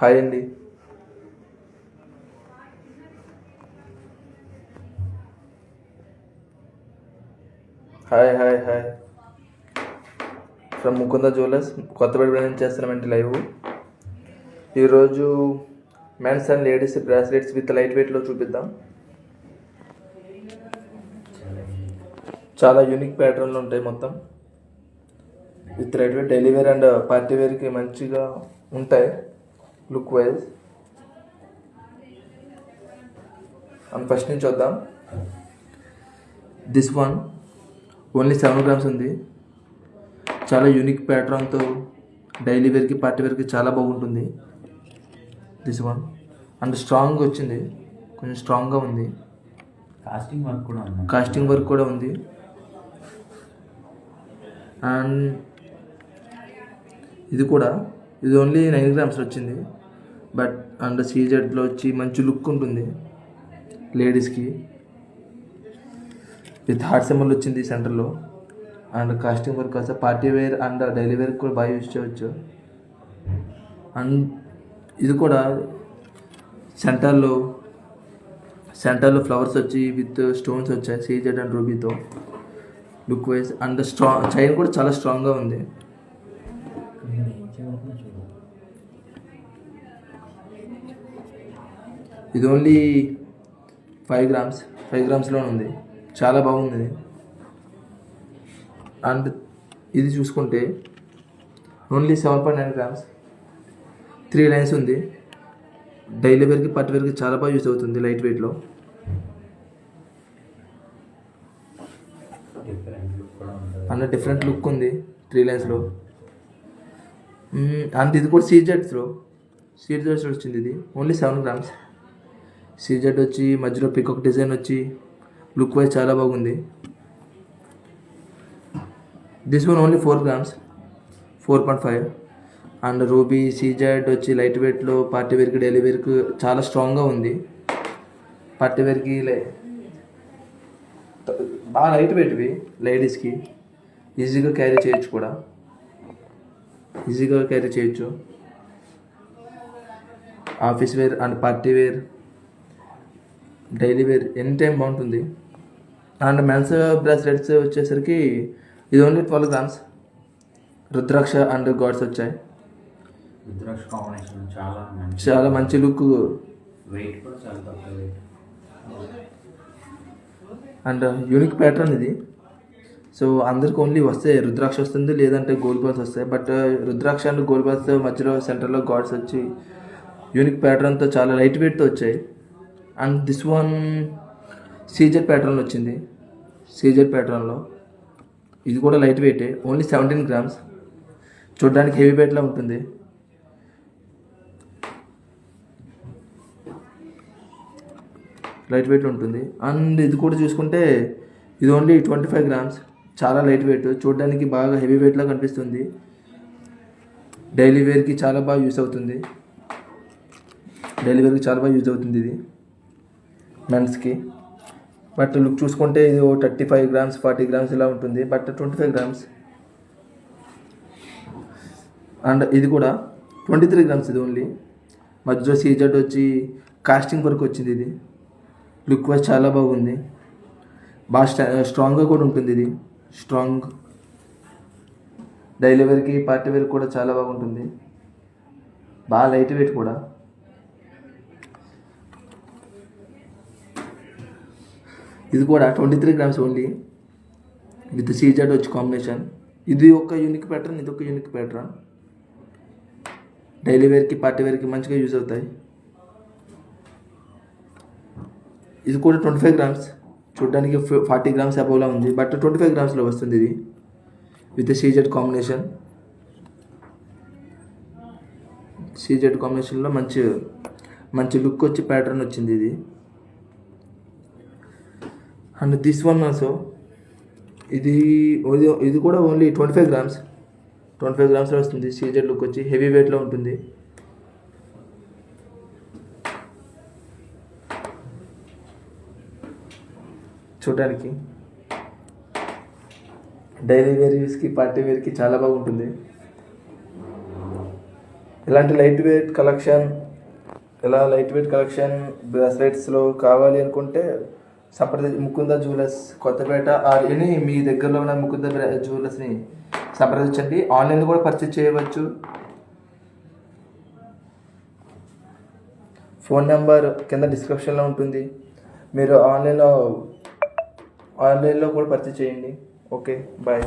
Hi అండి. Hi hi hi from Mukunda jewellers Kothapeta branch చేస్తున్నామండి live. ఈరోజు men's and ladies bracelets with light వెయిట్లో చూపిద్దాం. చాలా యూనిక్ ప్యాటర్న్లు ఉంటాయి మొత్తం. With light weight daily wear and party వేర్కి మంచిగా ఉంటాయి లుక్ వైజ్. అండ్ ఫస్ట్ నుంచి చూద్దాం. దిస్ వన్ ఓన్లీ 7 grams ఉంది. చాలా యూనిక్ ప్యాటర్న్తో డైలీ వేర్కి పార్టీ వేర్కి చాలా బాగుంటుంది. దిస్ వన్ అండ్ స్ట్రాంగ్ వచ్చింది, కొంచెం స్ట్రాంగ్గా ఉంది. కాస్టింగ్ వర్క్ కూడా ఉంది. అండ్ ఇది ఓన్లీ 9 grams వచ్చింది. బట్ అండ్ సీజెడ్లో వచ్చి మంచి లుక్ ఉంటుంది లేడీస్కి. విత్ హార్ట్ సింబల్ వచ్చింది సెంటర్లో. అండ్ కాస్టింగ్ వర్క్ వస్తే party wear and daily wear కూడా బాగా యూజ్ చేయవచ్చు. అండ్ ఇది కూడా సెంటర్లో ఫ్లవర్స్ వచ్చి విత్ స్టోన్స్ వచ్చాయి సీజెడ్ అండ్ రూబీతో లుక్ వైజ్. అండ్ చైన్ కూడా చాలా స్ట్రాంగ్గా ఉంది. ఇది ఓన్లీ 5 grams ఉంది. చాలా బాగుంది. అండ్ ఇది చూసుకుంటే ఓన్లీ 7.9 grams, 3 lines ఉంది. డైలీ వేర్కి పార్టీ వేర్కి చాలా బాగా యూజ్ అవుతుంది లైట్ వెయిట్లో. అండ్ డిఫరెంట్ లుక్ ఉంది 3 linesలో. అండ్ ఇది కూడా సీజెడ్స్ వచ్చింది. ఇది ఓన్లీ 7 grams. సీజెడ్ వచ్చి మధ్యలో పికాక్ డిజైన్ వచ్చి లుక్ వైజ్ చాలా బాగుంది. This one only 4 grams, 4.5. And ruby CZ వచ్చి లైట్ వెయిట్లో పార్టీ వేర్కి డైలీ వేర్కి చాలా స్ట్రాంగ్గా ఉంది. పార్టీ వేర్కి బాగా లైట్ వెయిట్వి, లేడీస్కి ఈజీగా క్యారీ చేయొచ్చు. Office wear and party wear daily wear any time బాగుంటుంది. అండ్ మెన్స్ బ్రాస్లెట్స్ వచ్చేసరికి ఇది only 12 grams. Rudraksha and gods వచ్చాయి. చాలా మంచి లుక్. అండ్ యూనిక్ ప్యాటర్న్ ఇది. సో అందరికి ఓన్లీ వస్తే రుద్రాక్ష వస్తుంది, లేదంటే గోల్డ్ బాల్స్ వస్తాయి. But rudraksha and gold balls మధ్యలో సెంటర్లో గాడ్స్ వచ్చి యూనిక్ ప్యాటర్న్తో చాలా లైట్ వెయిట్తో వచ్చాయి. And this one CZ pattern వచ్చింది. సీజెడ్ ప్యాటర్న్లో ఇది కూడా లైట్ వెయిటే, ఓన్లీ 17 grams. చూడడానికి హెవీ వెయిట్లా ఉంటుంది. లైట్ వెయిట్ ఉంటుంది. అండ్ ఇది కూడా చూసుకుంటే ఇది ఓన్లీ 25 grams. చాలా లైట్ వెయిట్, చూడడానికి బాగా హెవీ వెయిట్లా కనిపిస్తుంది. డైలీ వేర్కి చాలా బాగా యూస్ అవుతుంది. ఇది మెన్స్కి. బట్ లుక్ చూసుకుంటే ఇది 35 grams, 40 grams ఇలా ఉంటుంది. But 25 grams. అండ్ ఇది కూడా 23 grams. ఇది ఓన్లీ మధ్యలో సీజెడ్ వచ్చి కాస్టింగ్ వర్క్ వచ్చింది. ఇది లుక్ వైజ్ చాలా బాగుంది. బాగా స్ట్రాంగ్గా కూడా ఉంటుంది. ఇది స్ట్రాంగ్ డైలీ వేర్కి పార్టీ వేర్ కూడా చాలా బాగుంటుంది. బాగా లైట్ వెయిట్ కూడా. ఇది కూడా 23 grams ఓన్లీ విత్ సీజెడ్ వచ్చి కాంబినేషన్. ఇది ఒక యూనిక్ ప్యాటర్న్, ఇది ఒక యూనిక్ ప్యాటర్న్. డైలీ వేర్కి పార్టీ వేర్కి మంచిగా యూజ్ అవుతాయి. ఇది కూడా 25 grams. చూడడానికి 40 grams అబోవ్లా ఉంది. బట్ 25 grams వస్తుంది ఇది విత్ సీజెడ్ కాంబినేషన్. సీజెడ్ కాంబినేషన్లో మంచి లుక్ వచ్చి ప్యాటర్న్ వచ్చింది ఇది. అండ్ దిస్ వన్ ఆల్సో ఇది కూడా ఓన్లీ 25 grams. 25 grams వస్తుంది. సీజెడ్ లుక్ వచ్చి హెవీ వెయిట్లో ఉంటుంది. చూడడానికి డైలీ వేర్ యూస్కి పార్టీ వేర్కి చాలా బాగుంటుంది. ఇలాంటి లైట్ వెయిట్ కలెక్షన్ బ్రాస్లెట్స్లో కావాలి అనుకుంటే ముకుంద జ్యువెలర్స్ కొత్తపేట అని మీ దగ్గరలో ఉన్న ముకుంద జ్యువెలర్స్ని సంప్రదించండి. ఆన్లైన్లో కూడా పర్చేజ్ చేయవచ్చు. ఫోన్ నెంబర్ కింద డిస్క్రిప్షన్లో ఉంటుంది. మీరు ఆన్లైన్లో కూడా పర్చేజ్ చేయండి. Okay, bye.